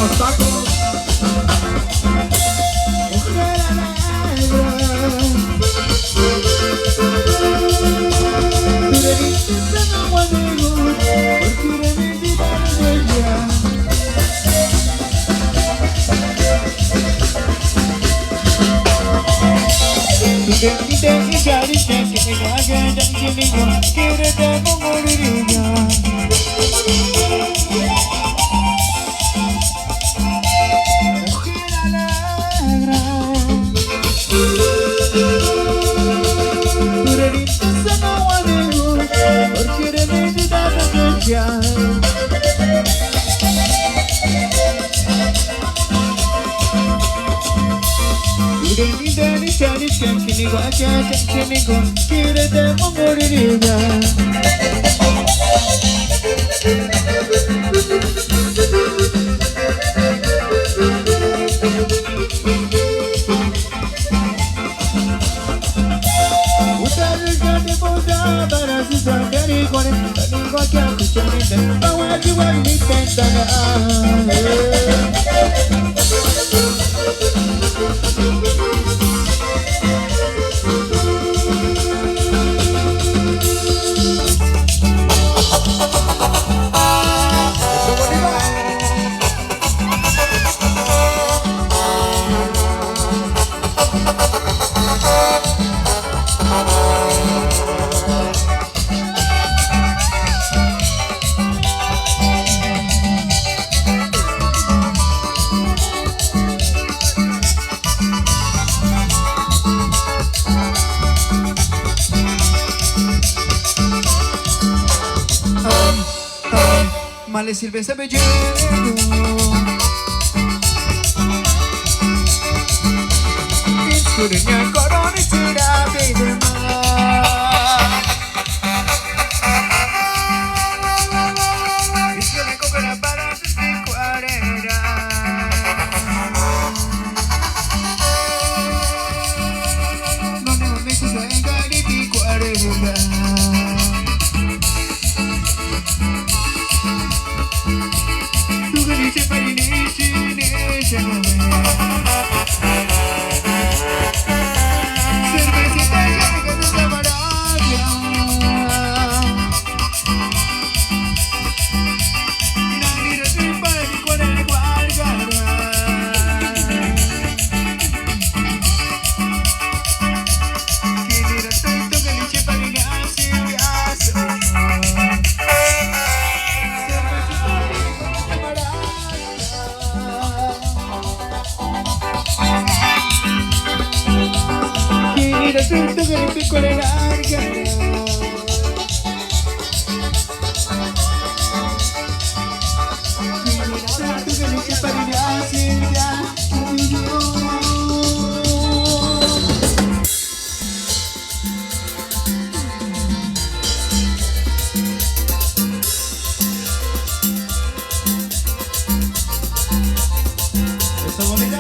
los tacos. Mujer alegre, tú le dices a no amigo, porque eres mi vida de ella. Tú te dices y ya dices que me haga daño, que eres de moriría. Mujer alegre, tú le dices a no amigo, porque eres mi vida de ella. Male Silvestre Bellero, Isurinya koroni sudah beda. Isurinya kokona para sisiku arera. Mami mami sudah enggak di piku arera. Siento que el pico le larga. Siento que le que parirá sin ya. Esa bonita.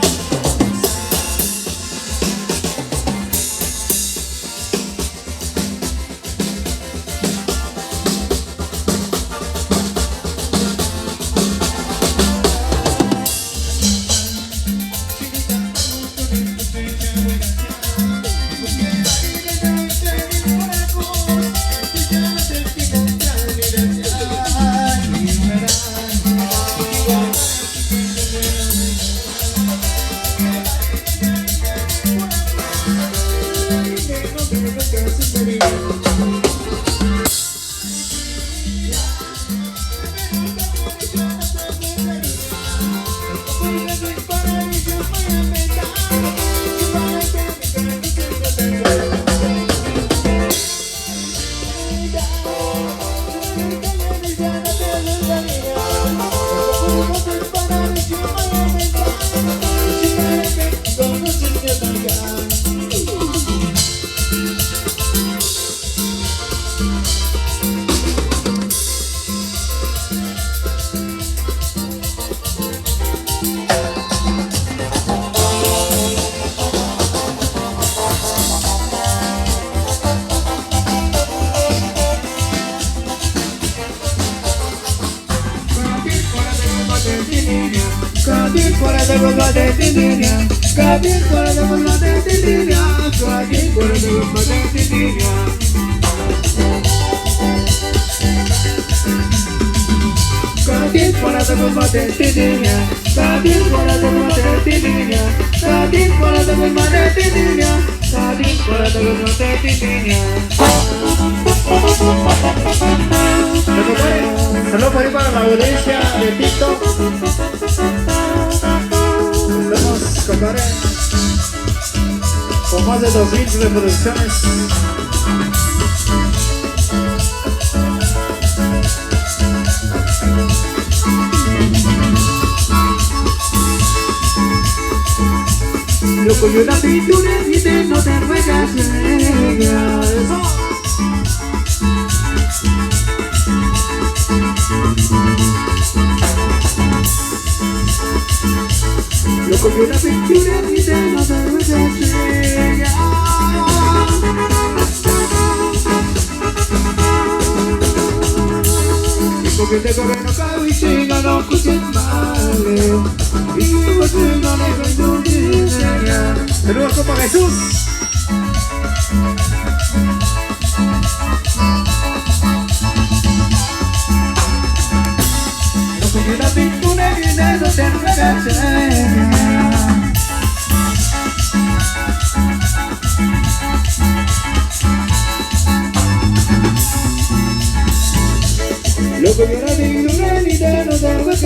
Kadir korada gobade tininya, kadir korada gobade tininya, kadir korada gobade tininya. Kadir korada gobade tininya, kadir korada gobade tininya, kadir korada gobade tininya, kadir korada gobade tininya. Saludos por ahí para la audiencia de TikTok. Estamos, compadre, con más de 2000 reproducciones. Loco, yo la pintura y te no te ruegas. Eso. Loco, yo la pintura y te no te ruegas. Porque te corre no cago y siga no escuches mal. Y sigo siendo negro y no diseña. Saludos, compa Jesús. Loco, yo la pintura y te no te ruegas. Loco, yo la pintura y te no te ruegas.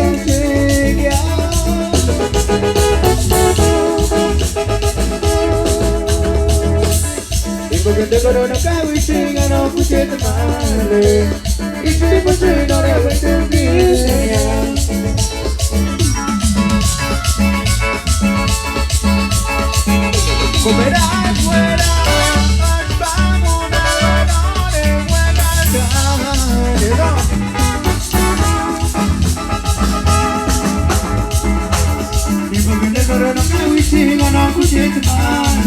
Porque te corona cago y siga no escuches mal. Y si por si no le voy a sentir. Comerás fuera, vamos a ver de buena gana. Y porque te corona cago y siga no escuches mal.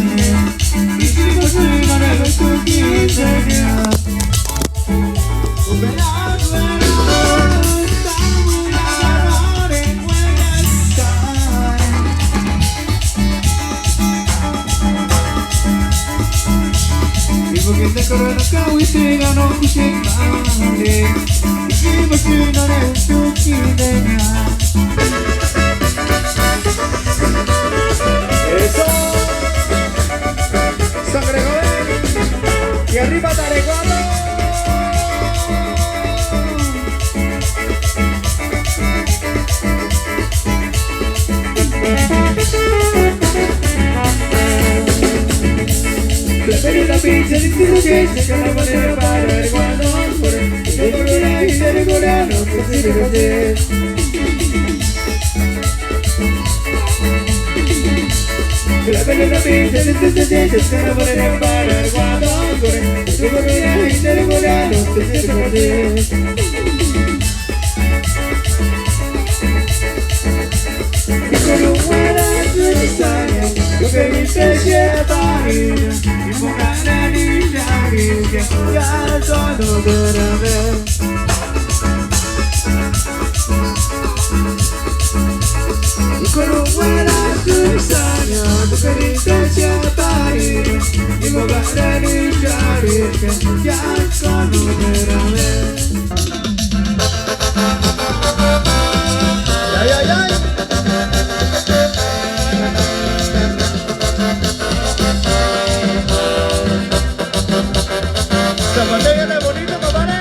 Y si por si no le voy a sentir. Comerás fuera, vamos a ver de buena gana. Y porque te corona cago y siga no escuches mal. Y si por si no le voy a sentir. Eso. Sangre joven. Y arriba Tarecuando. Prefiero una pizza de que se la manera para el guano. Por el colorado y el colorado que se le conoce. La pelota pinta de se la manera para el guano. Por el colorado y el colorado que se le conoce. Y con un buena necesaria, lo que dice lleva vida. Y con ganas de que ya todo para ver. Y con un buena necesaria, lo que dice lleva vida. Y con ganas de que ya todo para ver. Ay, ay, ay. Zapatella bonito, compadre.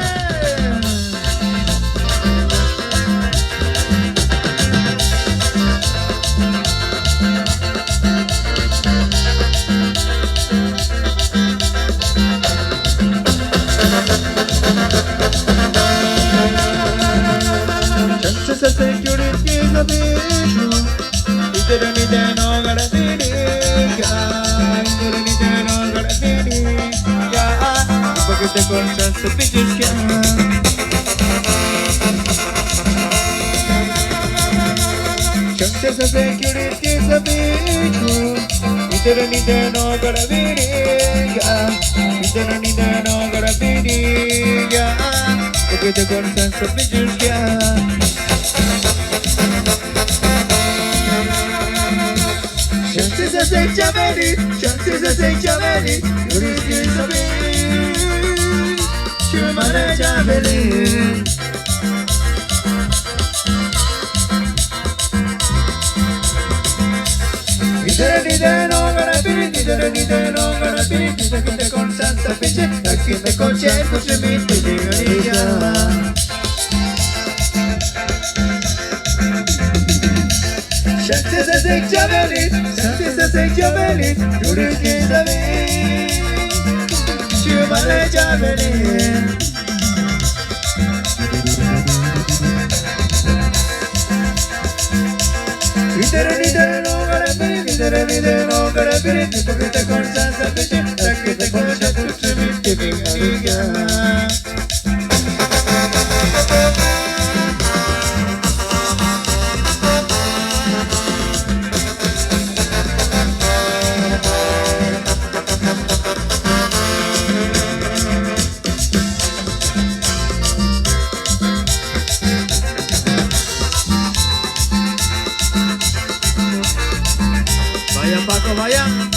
Chances of security is a big room. Eternity no garantiría. Eternity no garantiría. Porque te cortas tu pichis que chances of security is a big room. Eternity no garantiría. Eternity no garantiría. Porque te cortas tu pichis que say Jameli, Yuri Sabi, Shumane Jameli. Nide no garapiri, nide no garapiri, nide con Santa Fice, aquí te conche, puche mi tigliga. Shante se say Jameli, Shante se say Jameli, Yuri Sabi, Shumane Jameli. Nide no garapiri, nide no garapiri, nide con Santa Fice, aquí te conche, puche mi tigliga. Vaya Paco, vaya.